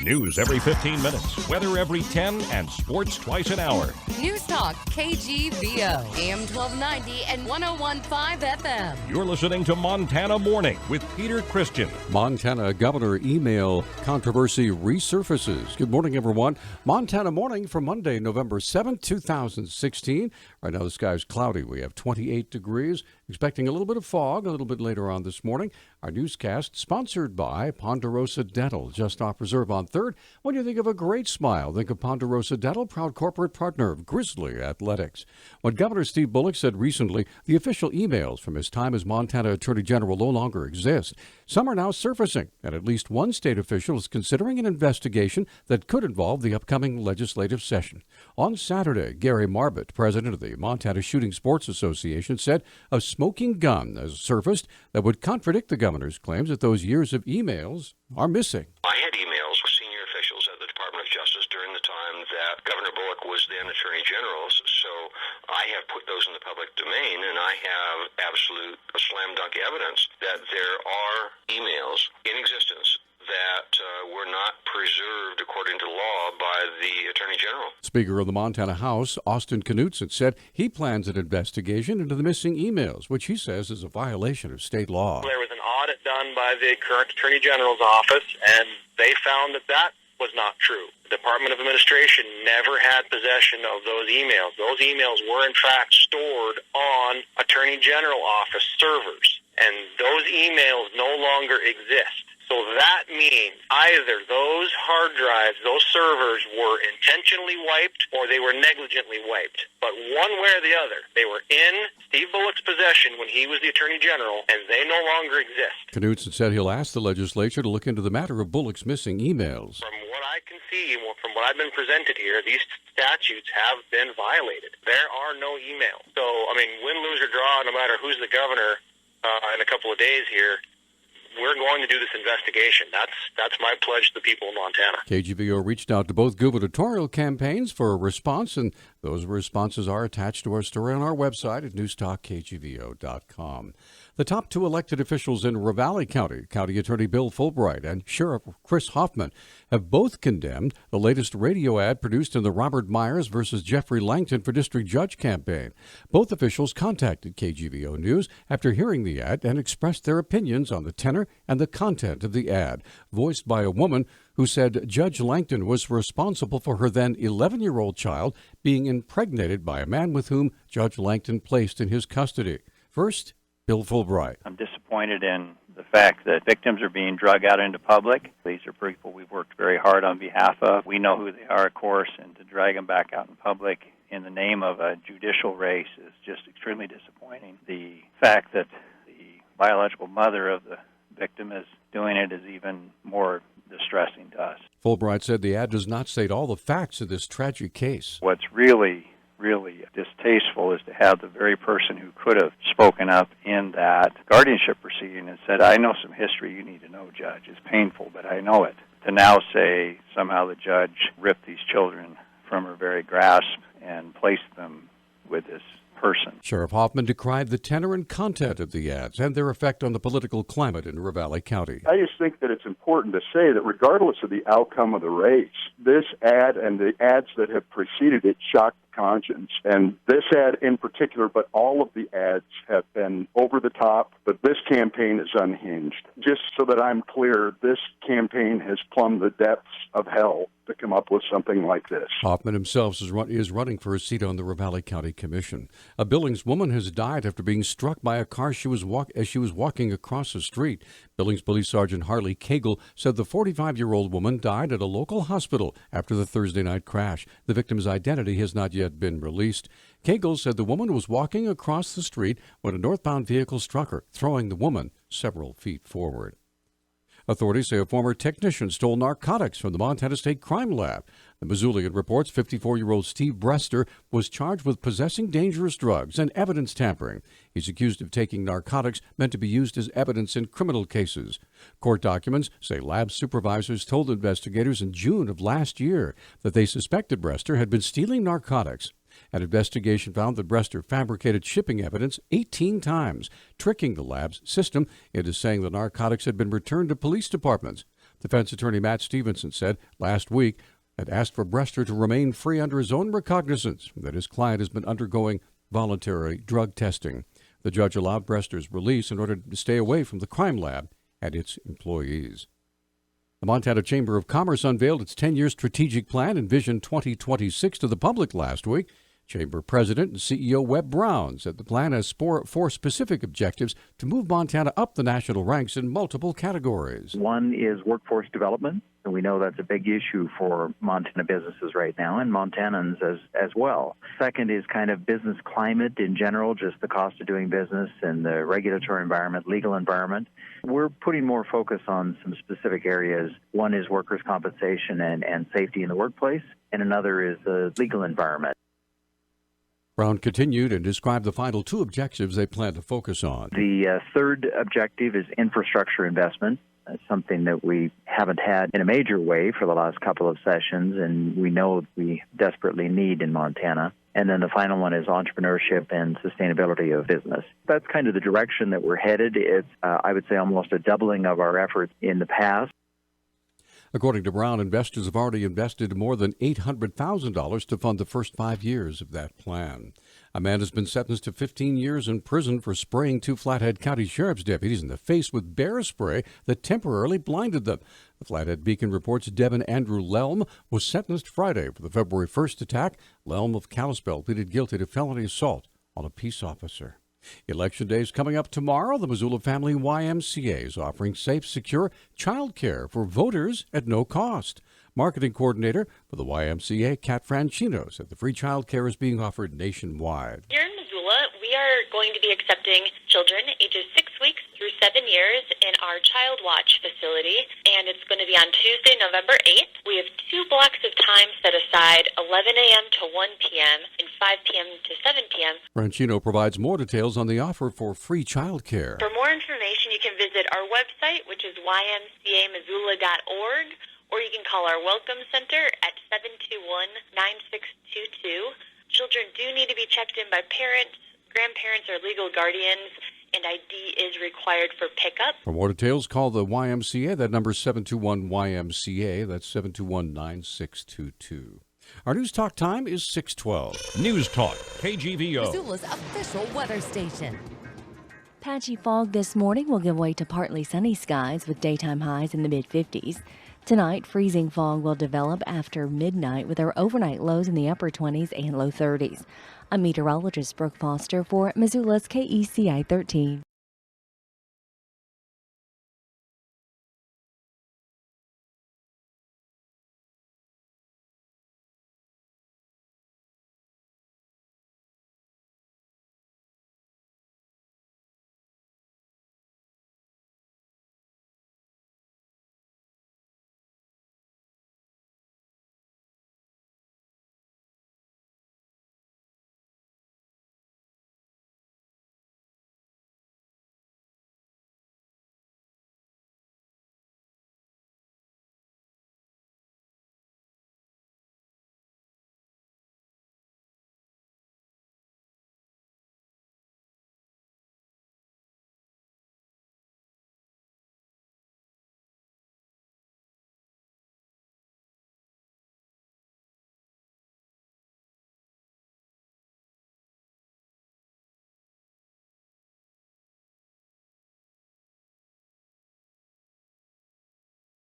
News every 15 minutes, weather every 10, and sports twice an hour. Newstalk, KGVO, AM 1290 and 101.5 FM. You're listening to Montana Morning with Peter Christian. Montana governor email controversy resurfaces. Good morning, everyone. Montana Morning for Monday, November 7th, 2016. Right now the sky's cloudy. We have 28 degrees. Expecting a little bit of fog a little bit later on this morning. Our newscast sponsored by Ponderosa Dental, just off Reserve on 3rd. When you think of a great smile, think of Ponderosa Dental, proud corporate partner of Grizzly Athletics. When Governor Steve Bullock said recently the official emails from his time as Montana Attorney General no longer exist, some are now surfacing, and at least one state official is considering an investigation that could involve the upcoming legislative session. On Saturday, Gary Marbut, president of the Montana Shooting Sports Association, said a smoking gun has surfaced that would contradict the governor's claims that those years of emails are missing. I had emails with senior officials at the Department of Justice during the time that Governor Bullock was then Attorney General, so I have put those in the public domain, and I have absolute slam dunk evidence that there are emails in existence that were not preserved according to law by the Attorney General. Speaker of the Montana House, Austin Knudsen, said he plans an investigation into the missing emails, which he says is a violation of state law. There was an audit done by the current Attorney General's office, and they found that was not true. The Department of Administration never had possession of those emails. Those emails were, in fact, stored on Attorney General office servers, and those emails no longer exist. So that means either those hard drives, those servers were intentionally wiped or they were negligently wiped. But one way or the other, they were in Steve Bullock's possession when he was the Attorney General, and they no longer exist. Knudsen said he'll ask the legislature to look into the matter of Bullock's missing emails. From what I can see, from what I've been presented here, these statutes have been violated. There are no emails. So, win, lose, or draw, no matter who's the governor in a couple of days here, we're going to do this investigation. That's my pledge to the people of Montana. KGVO reached out to both gubernatorial campaigns for a response, and those responses are attached to our story on our website at newstalkkgvo.com. The top two elected officials in Ravalli County, County Attorney Bill Fulbright and Sheriff Chris Hoffman, have both condemned the latest radio ad produced in the Robert Myers versus Jeffrey Langton for District Judge campaign. Both officials contacted KGVO News after hearing the ad and expressed their opinions on the tenor and the content of the ad, voiced by a woman who said Judge Langton was responsible for her then 11-year-old child being impregnated by a man with whom Judge Langton placed in his custody. First, Bill Fulbright. I'm disappointed in the fact that victims are being drug out into public. These are people we've worked very hard on behalf of. We know who they are, of course, and to drag them back out in public in the name of a judicial race is just extremely disappointing. The fact that the biological mother of the victim is doing it is even more distressing to us. Fulbright said the ad does not state all the facts of this tragic case. What's really distasteful is to have the very person who could have spoken up in that guardianship proceeding and said, I know some history you need to know, Judge. It's painful, but I know it. To now say somehow the judge ripped these children from her very grasp and placed them with this person. Sheriff Hoffman decried the tenor and content of the ads and their effect on the political climate in Ravalli County. I just think that it's important to say that regardless of the outcome of the race, this ad and the ads that have preceded it shocked conscience. And this ad in particular, but all of the ads have been over the top, but this campaign is unhinged. Just so that I'm clear, this campaign has plumbed the depths of hell to come up with something like this. Hoffman himself is running for a seat on the Ravalli County Commission. A Billings woman has died after being struck by a car as she was walking across the street. Billings Police Sergeant Harley Cagle said the 45-year-old woman died at a local hospital after the Thursday night crash. The victim's identity has not yet been released. Cagle said the woman was walking across the street when a northbound vehicle struck her, throwing the woman several feet forward. Authorities say a former technician stole narcotics from the Montana State Crime Lab. The Missoulian reports 54-year-old Steve Brester was charged with possessing dangerous drugs and evidence tampering. He's accused of taking narcotics meant to be used as evidence in criminal cases. Court documents say lab supervisors told investigators in June of last year that they suspected Brester had been stealing narcotics. An investigation found that Brester fabricated shipping evidence 18 times, tricking the lab's system into saying the narcotics had been returned to police departments. Defense attorney Matt Stevenson said last week had asked for Brester to remain free under his own recognizance that his client has been undergoing voluntary drug testing. The judge allowed Brester's release in order to stay away from the crime lab and its employees. The Montana Chamber of Commerce unveiled its 10-year strategic plan and Vision 2026 to the public last week. Chamber President and CEO Webb Brown said the plan has four specific objectives to move Montana up the national ranks in multiple categories. One is workforce development, and we know that's a big issue for Montana businesses right now, and Montanans as well. Second is kind of business climate in general, just the cost of doing business and the regulatory environment, legal environment. We're putting more focus on some specific areas. One is workers' compensation and safety in the workplace, and another is the legal environment. Brown continued and described the final two objectives they plan to focus on. The third objective is infrastructure investment. That's something that we haven't had in a major way for the last couple of sessions, and we know we desperately need in Montana. And then the final one is entrepreneurship and sustainability of business. That's kind of the direction that we're headed. It's, I would say, almost a doubling of our efforts in the past. According to Brown, investors have already invested more than $800,000 to fund the first 5 years of that plan. A man has been sentenced to 15 years in prison for spraying two Flathead County Sheriff's deputies in the face with bear spray that temporarily blinded them. The Flathead Beacon reports Devin Andrew Lelm was sentenced Friday for the February 1st attack. Lelm of Kalispell pleaded guilty to felony assault on a peace officer. Election Day is coming up tomorrow. The Missoula Family YMCA is offering safe, secure child care for voters at no cost. Marketing coordinator for the YMCA, Kat Franchino, said the free child care is being offered nationwide. Here in Missoula, we are going to be accepting children ages 6 weeks through 7 years in our Child Watch facility, and it's going to be on Tuesday, November 8th. We have 2 blocks of time set aside, 11 a.m. to 1 p.m. and 5 p.m. to 7 p.m. Franchino provides more details on the offer for free child care. For more information, you can visit our website, which is ymcamissoula.org, or you can call our Welcome Center at 721-9622. Children do need to be checked in by parents, grandparents, or legal guardians, and ID is required for pickup. For more details, call the YMCA. That number is 721-YMCA. That's 721-9622. Our News Talk time is 6:12. News Talk, KGVO. Missoula's official weather station. Patchy fog this morning will give way to partly sunny skies with daytime highs in the mid-50s. Tonight, freezing fog will develop after midnight with our overnight lows in the upper 20s and low 30s. I'm meteorologist Brooke Foster for Missoula's KECI 13.